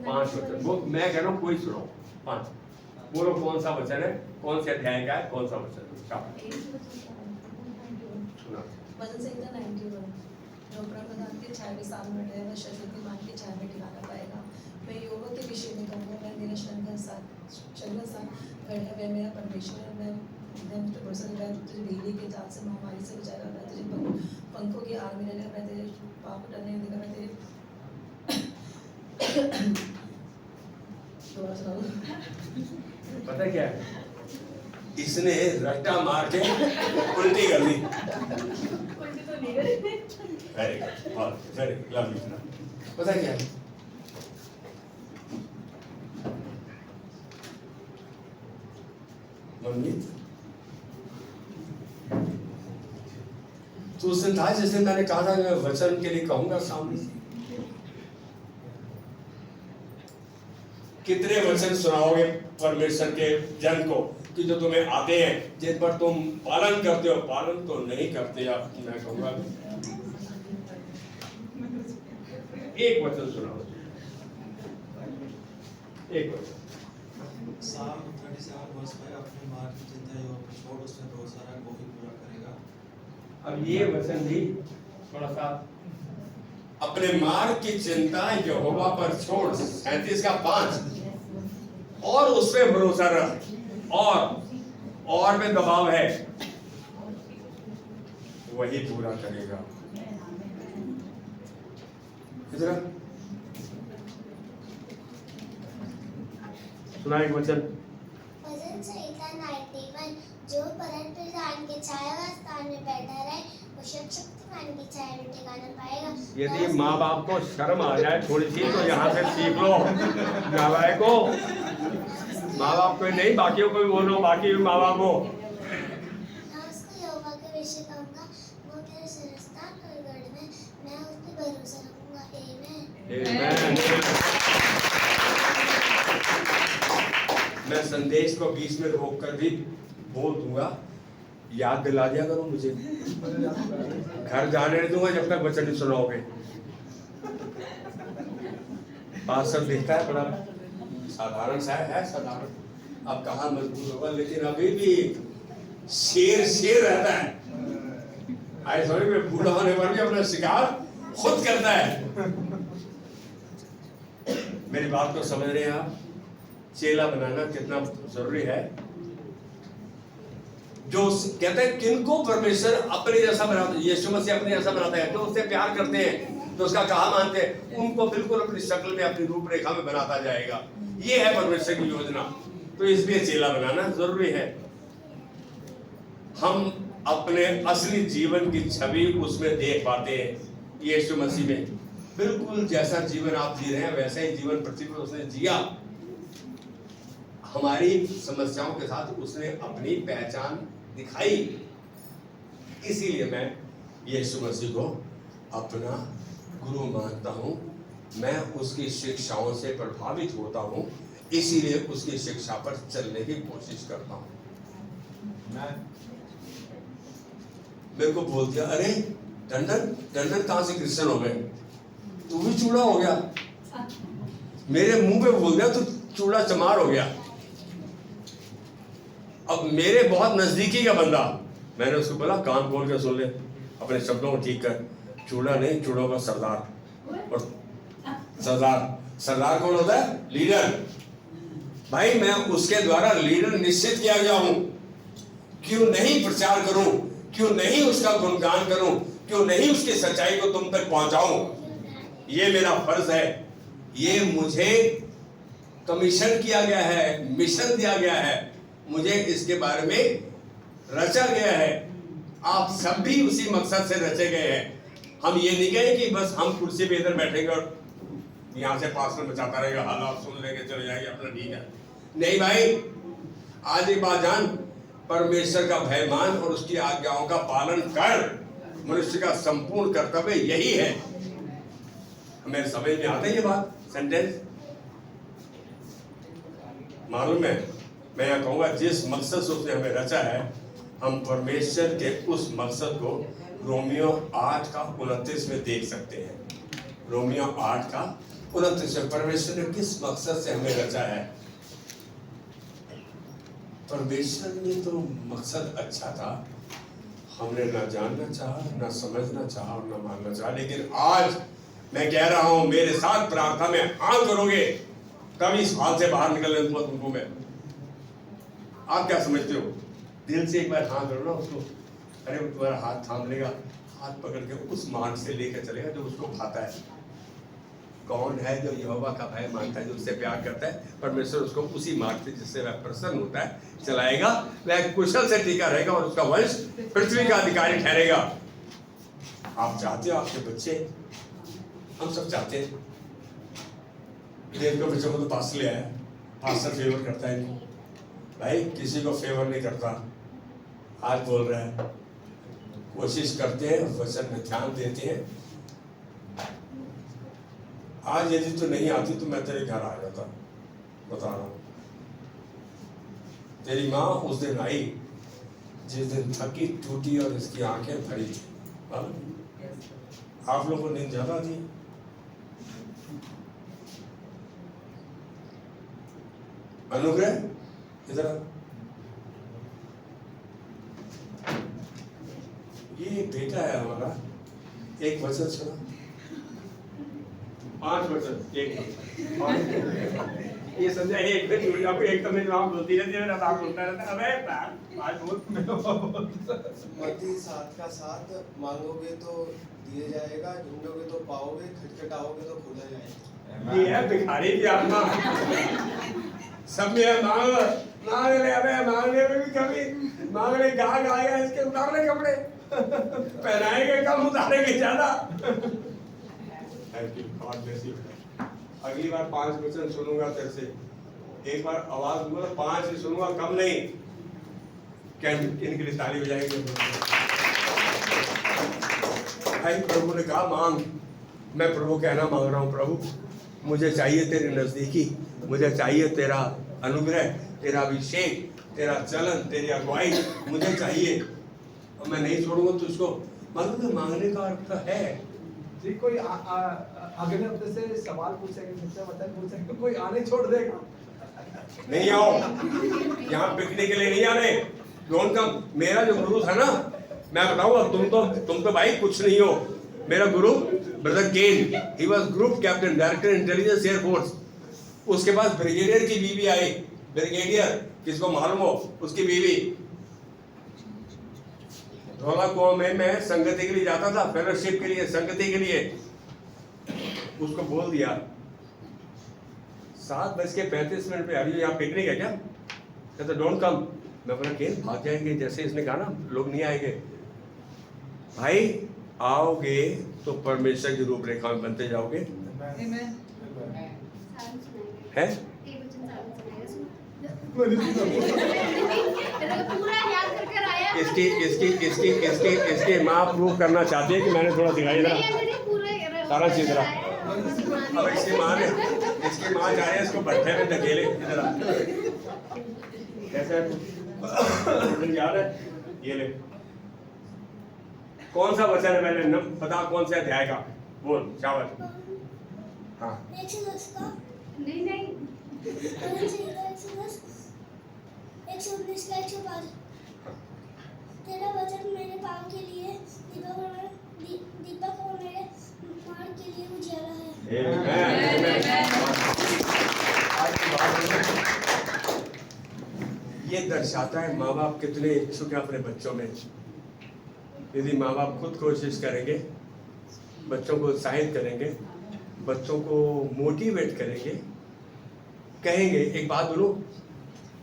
5 वचन, वो मैं कह रहा हूँ कोई सुनाओ, 5 बोलो। कौन सा वचन है, कौन से अध्याय का है, कौन सा वचन वचन संहिता 91, जो प्रधान के छाया में सामने रहे, वह शत्रु मान के छाया में ठिकाना पाएगा। मैं यहोवा के विषय में कहूँगा, वह मेरा शरण सा घर है, वह मेरा परमेश्वर है। मैं तुझे बिजली के जाल से, महामारी से बचाएगा, मैं तुझे पंखों की आग में रहेगा, मैं तेरे पाप को डरने देगा, मैं तेरे पता क्या है, इसने रट्टा मार के उल्टी कर दी। Very lovely. पता क्या है, मम्मी तो उस दिन था जिस दिन मैंने कहा था मैं वचन के लिए कहूंगा सामने से। कितने वचन सुनाओगे परमेश्वर के जन को कि जो तुम्हें आते हैं, जिन पर तुम पालन करते हो, पालन तो नहीं करते। आप मैं कहूंगा एक वचन सुनाओ, एक वचन। साल 37 वर्ष में अपने मार्ग की चिंता यहोवा छोड़, उसमें भरोसा रख, वो ही पूरा करेगा। अब ये वचन भी थोड़ा सा, अपने मार्ग की चिंता यहोवा पर छोड़, 37 का 5, और उस पे भरोसा रख, और में दबाव है, वही पूरा करेगा। इधर सुना एक वचन। भजन पवन संहिता 91 जो परम प्रधान के छाया स्थान में बैठा रहे वो शक्तिमान की छाया में ठिकाना पाएगा। यदि माँ बाप को शर्म आ जाए थोड़ी सी तो यहाँ से सीख लो। नालायक को, माँ बाप को नहीं बाकियों को भी बोलो, बाकी भी माँ बाप को। मैं उसको यहोवा के विषय कहूँगा, वो तेरे सिरस्तान और गढ़ में, मैं उस पर भरोसा रखूंगा। आमीन। मैं संदेश को बीच में रोक कर भी बोल दूंगा, याद दिला दिया करो मुझे। घर जाने नहीं दूंगा जब तक वचन नहीं सुनाओगे। पास्टर दिखता है बड़ा साधारण सा है, साधारण, अब कहाँ मजबूत होगा, लेकिन अभी भी शेर शेर रहता है। आए समझ में, बूढ़ा होने पर भी अपना शिकार खुद करता है। मेरी बात को समझ रहे हैं आप? चेला बनाना कितना जरूरी है। जो कहते हैं किनको परमेश्वर अपने जैसा बनाता है, यीशु मसीह अपने जैसा बनाता है, जो उससे प्यार करते हैं, तो उसका कहा मानते हैं, उनको बिल्कुल अपनी शक्ल में, अपनी रूपरेखा में बनाता जाएगा। ये है परमेश्वर की योजना। तो इसलिए चेला बनाना जरूरी है। हम अपने असली जीवन की छवि उसमें देख पाते हैं, यीशु मसीह में। बिल्कुल जैसा जीवन आप जी रहे हैं वैसा ही जीवन पृथ्वी पर उसने जिया। हमारी समस्याओं के साथ उसने अपनी पहचान दिखाई। इसीलिए मैं यीशु मसीह को अपना गुरु मानता हूँ। मैं उसकी शिक्षाओं से प्रभावित होता हूँ, इसीलिए उसकी शिक्षा पर चलने की कोशिश करता हूँ। मेरे को बोल दिया, अरे टंडन टंडन कहाँ से क्रिश्चियन हो गए, तू भी चूड़ा हो गया। मेरे मुंह पे बोल दिया, तू चूड़ा चमार हो गया। अब मेरे बहुत नजदीकी का बंदा, मैंने उसको बोला कान खोल के सुन ले, अपने शब्दों को ठीक कर। चूड़ा नहीं, चूड़ों का सरदार। और सरदार कौन होता है? लीडर। भाई मैं उसके द्वारा लीडर निश्चित किया गया हूं। क्यों नहीं प्रचार करूं, क्यों नहीं उसका गुणगान करूं, क्यों नहीं उसकी सच्चाई को तुम तक पहुंचाऊं? ये मेरा फर्ज है। ये मुझे कमीशन किया गया है, मिशन दिया गया है, मुझे इसके बारे में रचा गया है। आप सब भी उसी मकसद से रचे गए हैं। हम ये नहीं कहें कि बस हम कुर्सी पे इधर बैठेंगे और यहाँ से पास्टर मचाता रहेगा, हाल आप सुन लेंगे चले जाएंगे अपना, ठीक है। नहीं भाई, आज एक बात जान, परमेश्वर का भय मान और उसकी आज्ञाओं का पालन कर। मनुष्य का संपूर्ण कर्तव्य यही है। मेरे समझ में आता है ये बात, सेंटेंस मालूम है। मैं यहाँ कहूँगा जिस मकसद से उसने हमें रचा है, हम परमेश्वर के उस मकसद को रोमियो 8:29 में देख सकते हैं। रोमियो 8:29 में परमेश्वर ने किस मकसद से हमें रचा है। परमेश्वर ने तो मकसद अच्छा था, हमने ना जानना चाहा, ना समझना चाहा और ना मानना चाहा। लेकिन आज मैं कह रहा हूं, मेरे साथ प्रार्थना में हाँ करोगे तब इस हाल से बाहर निकलने दूंगा तुमको मैं। आप क्या समझते हो? दिल से एक बार हाँ करो ना उसको। अरे वो तुम्हारा हाथ थाम लेगा, हाथ पकड़ के उस मार्ग से लेकर चलेगा जो उसको खाता है। कौन है जो यहोवा का भय मानता है, जो उससे प्यार करता है? परमेश्वर उसको उसी मार्ग से जिससे वह प्रसन्न होता है चलाएगा। वह कुशल से टीका रहेगा और उसका वंश पृथ्वी का अधिकारी ठहरेगा। आप चाहते हो आपके बच्चे, हम सब चाहते हैं। देव के बच्चों को तो पास ले आया, पास्टर फेवर करता है इनको। भाई किसी को फेवर नहीं करता, आज बोल रहे हैं, कोशिश करते हैं, वचन में ध्यान देते हैं। आज यदि तो नहीं आती तो मैं तेरे घर आ जाता, बता रहा हूं। तेरी माँ उस दिन आई जिस दिन थकी टूटी और इसकी आंखें भरी थी। आप लोगों को नींद ज्यादा थी। अनुग्रह इधर, ये बेटा है हमारा, एक वचन सुना, 5 वचन, एक ये समझा एक दिन जुड़ जाओ, एक तो मेरी मां बोलती रहती है, मेरा बोलता रहता है, अबे आज बोल। मत्ती 7:7 मांगोगे तो दिए जाएगा, ढूंढोगे तो पाओगे, खटखटाओगे तो खोला जाएगा। ये है भिखारी की आत्मा। सब में मांग ले, अबे मांगने में भी कमी, मांग ले गा गाया इसके उतार ले कपड़े, पहनाएंगे कम उतारेंगे ज्यादा। Thank you, God bless you. अगली बार 5 क्वेश्चन सुनूंगा तेरे से, एक बार आवाज दूंगा तो 5 ही सुनूंगा, कम नहीं। क्या इनके लिए ताली बजाएंगे? भाई प्रभु ने कहा मांग, मैं प्रभु कहना मांग रहा हूँ, प्रभु मुझे चाहिए तेरी नजदीकी, मुझे चाहिए तेरा अनुग्रह, तेरा अभिषेक, तेरा चलन, तेरी अगुवाई मुझे चाहिए, और मैं नहीं छोड़ूंगा तुझको। मालूम मांगने का अर्थ है जी कोई अगले हफ्ते से सवाल पूछेंगे, मुझसे वचन पूछेंगे, कोई आने छोड़ देगा? नहीं आओ, यहाँ बिकने के लिए नहीं आ रहे, डोंट कम। मेरा जो गुरु था ना, मैं बताऊंगा, तुम तो भाई कुछ नहीं हो। मेरा गुरु brother Ken, he was group captain, director intelligence air force. उसके पास ब्रिगेडियर की बीवी आई, ब्रिगेडियर किसको मालूम हो, उसकी बीवी। धौला कुआं में मैं संगति के लिए जाता था, फेलोशिप के लिए, संगति के लिए। उसको बोल दिया 7:35 पे, अभी यहाँ पिकनिक है क्या? कहता डोंट कम। मैं बोला केन भाग जाएंगे, जैसे इसने कहा ना लोग नहीं आएंगे। भाई आओगे तो परमेश्वर की रूपरेखा में बनते जाओगे। है इसकी माँ प्रूव करना चाहती है कि मैंने थोड़ा सिखाई था, सारा चीज रहा। अब इसकी माँ जा रही है इसको भट्टे में धकेले, इधर कैसे याद है? ये ले, कौन सा वचन है, मैंने पता कौन से अध्याय का, बोल शाबाश। हाँ 110 का नहीं 110 119 का 105। तेरा वचन मेरे पाँव के लिए दीपक और मेरे मार्ग के लिए उजियारा है। ये दर्शाता है माँ बाप कितने इच्छुक है अपने बच्चों में। यदि माँ बाप खुद कोशिश करेंगे, बच्चों को उत्साहित करेंगे, बच्चों को मोटिवेट करेंगे, कहेंगे। एक बात बोलो,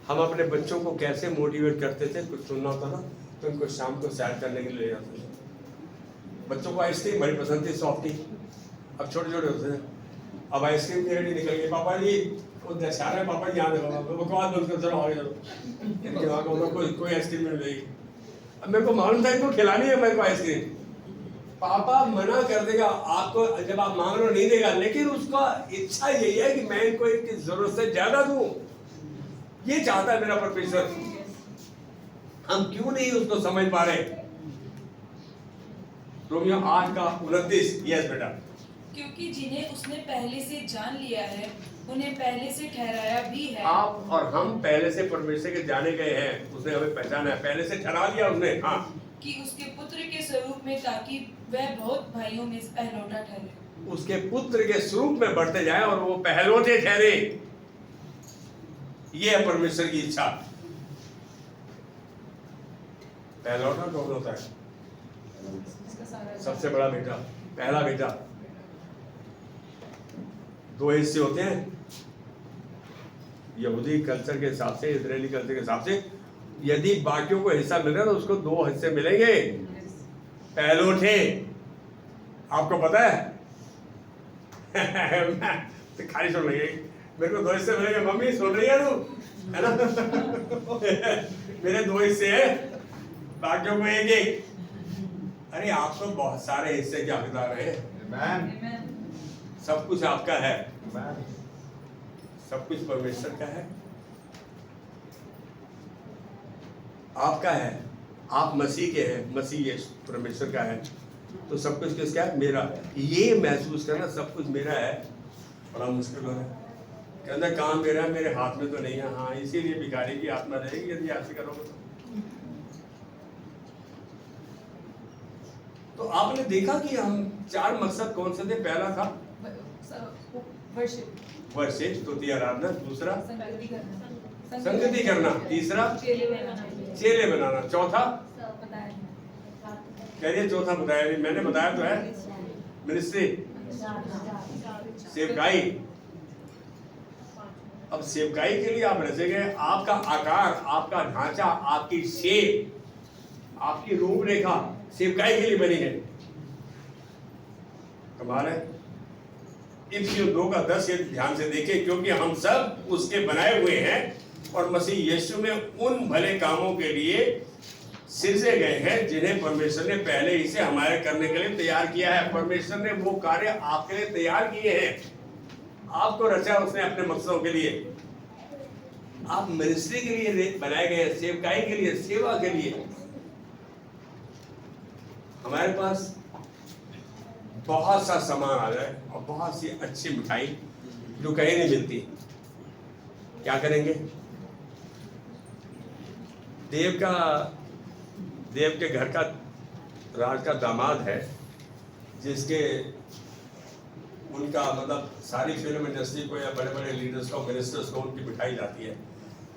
हम अपने बच्चों को कैसे मोटिवेट करते थे, कुछ सुनना होता ना तो उनको शाम को सैर करने के लिए ले जाते थे। बच्चों को आइसक्रीम बड़ी पसंद थी, सॉफ्टी। अब छोटे छोटे होते हैं, अब आइसक्रीम की रेडी निकल गई, पापा जी वो दशहरा है, पापा जी यहाँ देखो, बकवास बंद कर, चलो आगे चलो। इनके वहाँ कोई आइसक्रीम मिल जाएगी। अब मेरे को मालूम था इनको खिलानी है मेरे को आइसक्रीम। पापा मना कर देगा आपको, जब आप मांग रहे हो नहीं देगा, लेकिन उसका इच्छा यही है कि मैं इनको इनकी जरूरत से ज्यादा दूं। ये चाहता है मेरा परमेश्वर। हम क्यों नहीं उसको समझ पा रहे? रोमियो 8:29। यस बेटा। क्योंकि जिन्हें उसने पहले से जान लिया है, उन्हें पहले से ठहराया भी है। आप और हम पहले से परमेश्वर के जाने गए हैं, उसने हमें पहचाना है, पहले से ठहरा दिया उसने। हाँ, कि उसके पुत्र के स्वरूप में, ताकि वह बहुत भाइयों में पहलौठा ठहरे। उसके पुत्र के स्वरूप में बढ़ते जाए और वो पहलौठे ठहरे। ये है परमेश्वर की इच्छा। पहलौठा कौन होता है? सबसे बड़ा बेटा, पहला बेटा। 2 हिस्से होते हैं, यहूदी कल्चर के हिसाब से, इजरायली कल्चर के हिसाब से। यदि बाकियों को हिस्सा मिल रहा है तो उसको 2 हिस्से मिलेंगे, पहलौठे। आपको पता है? तो खाली सुन रही है, मेरे को 2 हिस्से मिलेंगे। मम्मी सुन रही है तू, है ना? मेरे 2 हिस्से हैं, बाकियों को 1-1। अरे आप तो बहुत सारे हिस्से के हकदार हैं। सब कुछ आपका है, सब कुछ परमेश्वर का है, आपका है। आप मसीह के हैं, मसीह यीशु परमेश्वर का है, तो सब कुछ किसका है? मेरा। ये महसूस करना सब कुछ मेरा है बड़ा मुश्किल हो रहा है। कहता काम मेरा है, मेरे हाथ में तो नहीं है। हाँ, इसीलिए भिखारी की आत्मा रहेगी यदि ऐसे करोगे तो। आपने देखा कि हम 4 मकसद कौन से थे? पहला था वर्शिप, स्तुति आराधना। दूसरा संगति करना। तीसरा चेले बनाना। चौथा कहिए, चौथा बताया नहीं मैंने, बताया तो है मिनिस्ट्री, सेवकाई। अब सेवकाई के लिए आप रचे गए, आपका आकार, आपका ढांचा, आपकी शेप, आपकी रूपरेखा सेवकाई के लिए बनी है। कमाल है। इफिसियों 2 का 10 ये ध्यान से देखें, क्योंकि हम सब उसके बनाए हुए हैं और मसीह यीशु में उन भले कामों के लिए सिरजे गए हैं जिन्हें परमेश्वर ने पहले ही से हमारे करने के लिए तैयार किया है। परमेश्वर ने वो कार्य आपके लिए तैयार किए हैं, आपको रचा उसने अपने मकसदों के लिए। आप मिनिस्ट्री के लिए बनाए गए हैं, सेवकाई के लिए, सेवा के लिए। हमारे पास बहुत सा सामान आ जाए और बहुत सी अच्छी मिठाई जो कहीं नहीं मिलती, क्या करेंगे? देव के घर का राज का दामाद है, जिसके उनका मतलब सारी फिल्म इंडस्ट्री को या बड़े बड़े लीडर्स को, मिनिस्टर्स को उनकी मिठाई जाती है।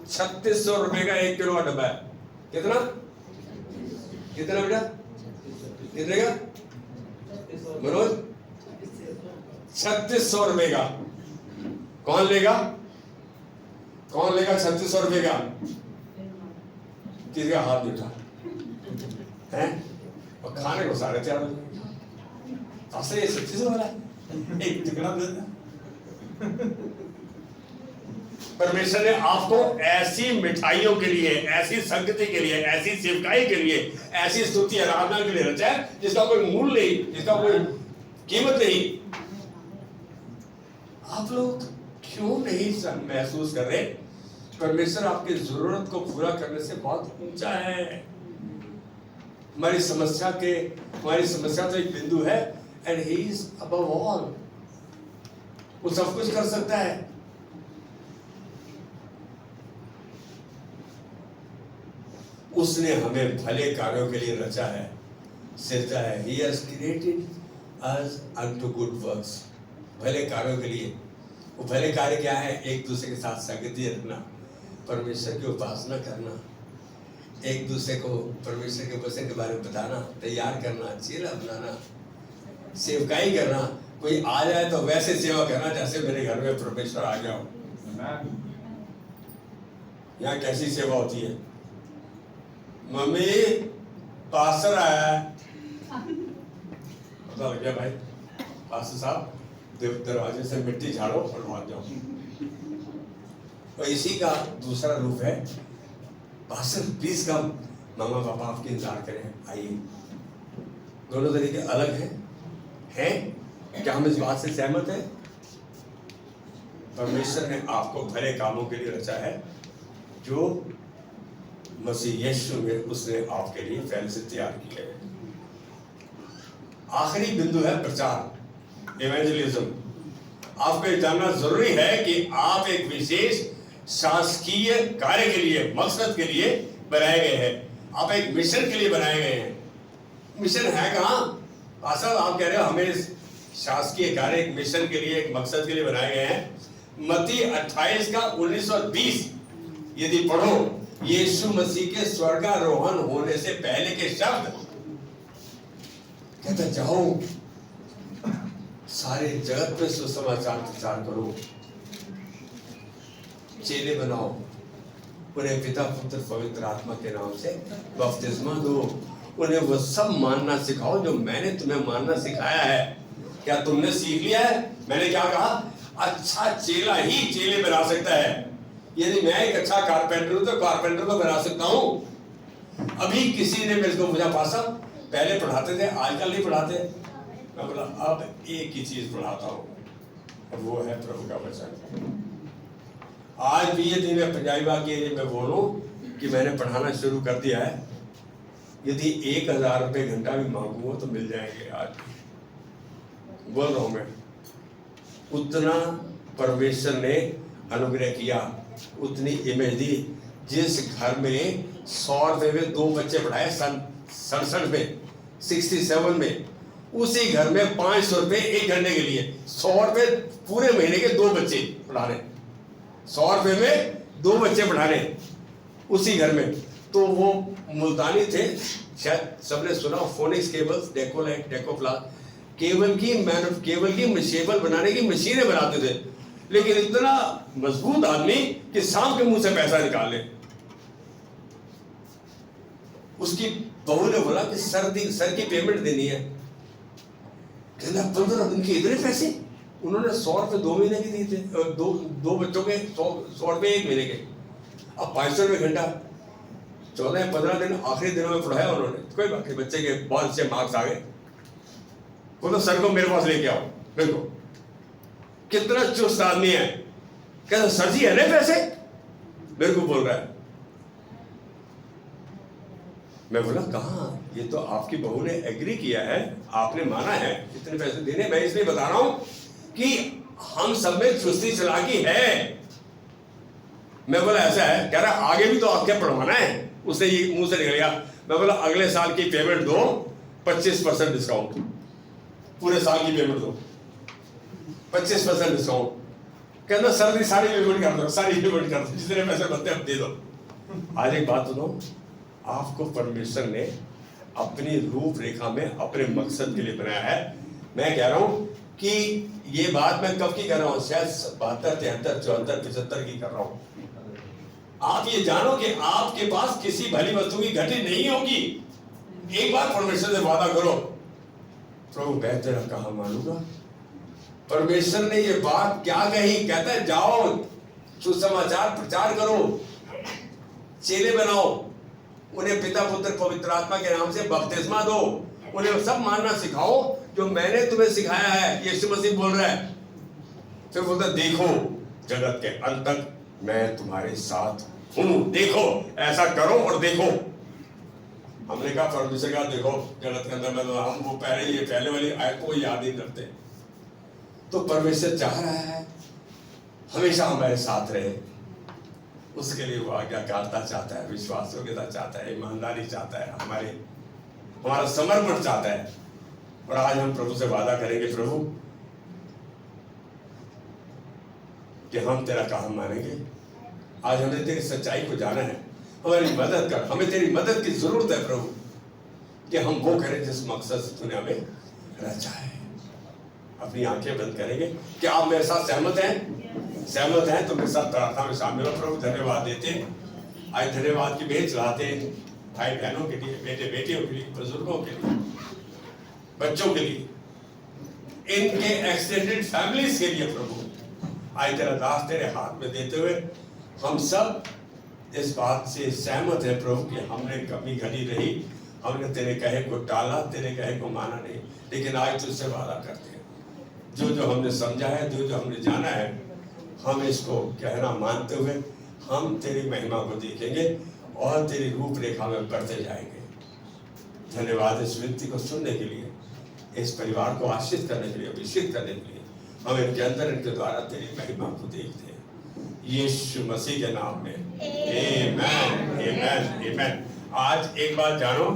3600 रुपए का 1 किलो का डब्बा है। कितना बेटा? कितने का मनोज? 3600 रुपए का। कौन लेगा 3600 रुपए का? किसी का हाथ उठा है? और खाने को 4.5 बजे। ये 3600 वाला एक टुकड़ा दे देना। परमेश्वर ने आपको ऐसी मिठाइयों के लिए, ऐसी संगति के लिए, ऐसी सेवकाई के लिए, ऐसी स्तुति आराधना के लिए रचा है जिसका कोई मूल्य नहीं, जिसका कोई कीमत नहीं। आप लोग क्यों नहीं महसूस कर रहे? परमेश्वर आपकी जरूरत को पूरा करने से बहुत ऊंचा है। हमारी समस्या तो एक बिंदु है, and he is above all. वो सब कुछ कर सकता है। उसने हमें भले कार्यों के लिए रचा है, सिरजा है। He has created us unto good works। भले कार्यों के लिए। वो भले कार्य क्या है? एक दूसरे के साथ संगति रखना, परमेश्वर की उपासना करना, एक दूसरे को परमेश्वर के वचन के बारे में बताना, तैयार करना, चेला बनाना, सेवकाई करना। कोई आ जाए तो वैसे सेवा करना जैसे मेरे घर में परमेश्वर आ गया हो। यहाँ कैसी सेवा होती है? मम्मी पास्टर आया है, पता लग गया भाई, पास्टर साहब दरवाजे से मिट्टी झाड़ो और भाग जाओ। और इसी का दूसरा रूप है, पास्टर प्लीज कम, मामा पापा आपकी इंतजार करें, आइए। दोनों तरीके अलग हैं? क्या हम इस बात से सहमत हैं? परमेश्वर ने आपको भले कामों के लिए रचा है जो मसीह यीशु में उसने आपके लिए पहले से तैयार किया है। आखिरी बिंदु है प्रचार, इवेंजलिज्म। आपको ये जानना जरूरी है कि आप एक विशेष शासकीय कार्य के लिए, मकसद के लिए बनाए गए हैं। आप एक मिशन के लिए बनाए गए हैं। मिशन है कहाँ? पास्टर आप कह रहे हो हमें शासकीय कार्य, एक मिशन के लिए, एक मकसद के लिए बनाए गए हैं। मत्ती 28 का 19 और 20 यदि पढ़ो, यीशु मसीह के स्वर्गारोहण होने से पहले के शब्द कहता, जाओ सारे जगत में सुसमाचार प्रचार करो, चेले बनाओ, उन्हें पिता पुत्र पवित्र आत्मा के नाम से बपतिस्मा दो, उन्हें वो सब मानना सिखाओ जो मैंने तुम्हें मानना सिखाया है। क्या तुमने सीख लिया है? मैंने क्या कहा? अच्छा चेला ही चेले बना सकता है। यदि मैं एक अच्छा कारपेंटर हूं तो कारपेंटर को बना सकता हूं। अभी किसी ने मेरे को पूछा, पासा पहले पढ़ाते थे, आजकल नहीं पढ़ाते। मैं बोला अब एक ही चीज पढ़ाता हूं, और वो है प्रभु का वचन। आज भी यदि मैं पंजाबी वाक्य में बोलूं कि मैंने पढ़ाना शुरू कर दिया है, यदि 1000 रुपये घंटा भी मांगूंगा तो मिल जाएंगे। आज बोल रहा हूं मैं, उतना परमेश्वर ने अनुग्रह किया, उतनी इमेज दी। जिस घर में 100 रुपये में 2 बच्चे पढ़ाए सन 67 में, 67 में, उसी घर में 500 रुपये 1 घंटे के लिए, 100 रुपये पूरे महीने के 2 बच्चे पढ़ाने, 100 रुपये में 2 बच्चे पढ़ाने उसी घर में। तो वो मुल्तानी थे, शायद सबने सुना, फोनिक्स केबल्स, डेकोलाइट, डेकोप्लास, केबल की मेशेबल बनाने की मशीनें बनाते थे। लेकिन इतना मजबूत आदमी कि सांप के मुंह से पैसा निकाल ले। उसकी बहू ने बोला कि सर की पेमेंट देनी है। कहना 15 दिन के इतने पैसे? उन्होंने 100 रुपये 2 महीने के दिए थे, दो बच्चों के 100 रुपये 1 महीने के। अब 500 रुपये घंटा 14-15 दिन आखिरी दिनों में पढ़ाया उन्होंने। कोई बात नहीं, बच्चे के बहुत अच्छे मार्क्स आ गए। वो तो सर को मेरे पास लेके आओ। देखो कितना चुस्त आदमी है। कहता सर जी है ना पैसे? मेरे को बोल रहा है। मैं बोला कहाँ? ये तो आपकी बहू ने एग्री किया है, आपने माना है इतने पैसे देने। मैं इसलिए बता रहा हूं कि हम सब में चुस्ती चालाकी है। मैं बोला ऐसा है? कह रहा आगे भी तो आपके पढ़वाना है। उसने ये मुंह से निकल गया। मैं बोला अगले साल की पेमेंट दो, 25% डिस्काउंट, पूरे साल की पेमेंट दो, 25% डिस्काउंट। कहना सर जी सारी पेमेंट कर दो, सारी पेमेंट कर दो, जितने पैसे बनते हैं दे दो। आज एक बात सुनो, आपको परमेश्वर ने अपनी रूपरेखा में अपने मकसद के लिए बनाया है। मैं कह रहा हूं कि ये बात मैं कब की कर रहा हूं? शायद 72, 73, 74, 75 की कर रहा हूं। आप ये जानो कि आपके पास किसी भली वस्तु की घटी नहीं होगी। एक बार परमेश्वर से वादा करो, प्रभु मैं तेरा कहा मानूंगा। परमेश्वर ने ये बात क्या कही? कहता है जाओ सुसमाचार प्रचार करो, चेले बनाओ, उन्हें पिता पुत्र पवित्र आत्मा के नाम से बपतिस्मा दो, उन्हें सब मानना सिखाओ जो मैंने तुम्हें सिखाया है। यीशु मसीह बोल रहा है। फिर बोलता देखो जगत के अंत तक मैं तुम्हारे साथ हूं। देखो ऐसा करो और देखो। हमने कहा परमेश्वर का देखो जगत के अंदर, मतलब हम वो पहले वाली आयत को याद नहीं करते। तो परमेश्वर चाह रहा है हमेशा हमारे साथ रहे। उसके लिए वो आज्ञाकारिता चाहता है, विश्वास योग्यता चाहता है, ईमानदारी चाहता है, हमारा समर्पण चाहता है। और आज हम प्रभु से वादा करेंगे, प्रभु कि हम तेरा काम मानेंगे। आज हमें तेरी सच्चाई को जाना है, हमारी मदद कर। हमें तेरी मदद की जरूरत है प्रभु, कि हम वो करें जिस मकसद से तूने हमें रचा है। अपनी आंखें बंद करेंगे। क्या आप मेरे साथ सहमत हैं? सहमत हैं तो मेरे साथ प्रार्थना में शामिल हो। प्रभु धन्यवाद देते हैं, आज धन्यवाद की भेंट चढ़ाते हैं भाई बहनों के लिए, बेटे बेटियों के लिए, बुजुर्गों के लिए, बच्चों के लिए, इनके एक्सटेंडेड फैमिलीज के लिए। प्रभु आज तेरा दास तेरे हाथ में देते हुए हम सब इस बात से सहमत है प्रभु कि हमने कमी घटी रही, हमने तेरे कहे को टाला, तेरे कहे को माना नहीं। लेकिन आज तुझसे वादा करते हैं, जो जो हमने समझा है, जो जो हमने जाना है, हम इसको कहना मानते हुए हम तेरी महिमा को देखेंगे और तेरी रूपरेखा में बढ़ते जाएंगे। धन्यवाद इस विनती को सुनने के लिए, इस परिवार को आशीष करने के लिए, अभिषेक करने के लिए। हम इनके अंदर इनके द्वारा तेरी महिमा को देखते हैं यीशु मसीह के नाम में। आमेन, आमेन, आमेन। आज एक बात जानो,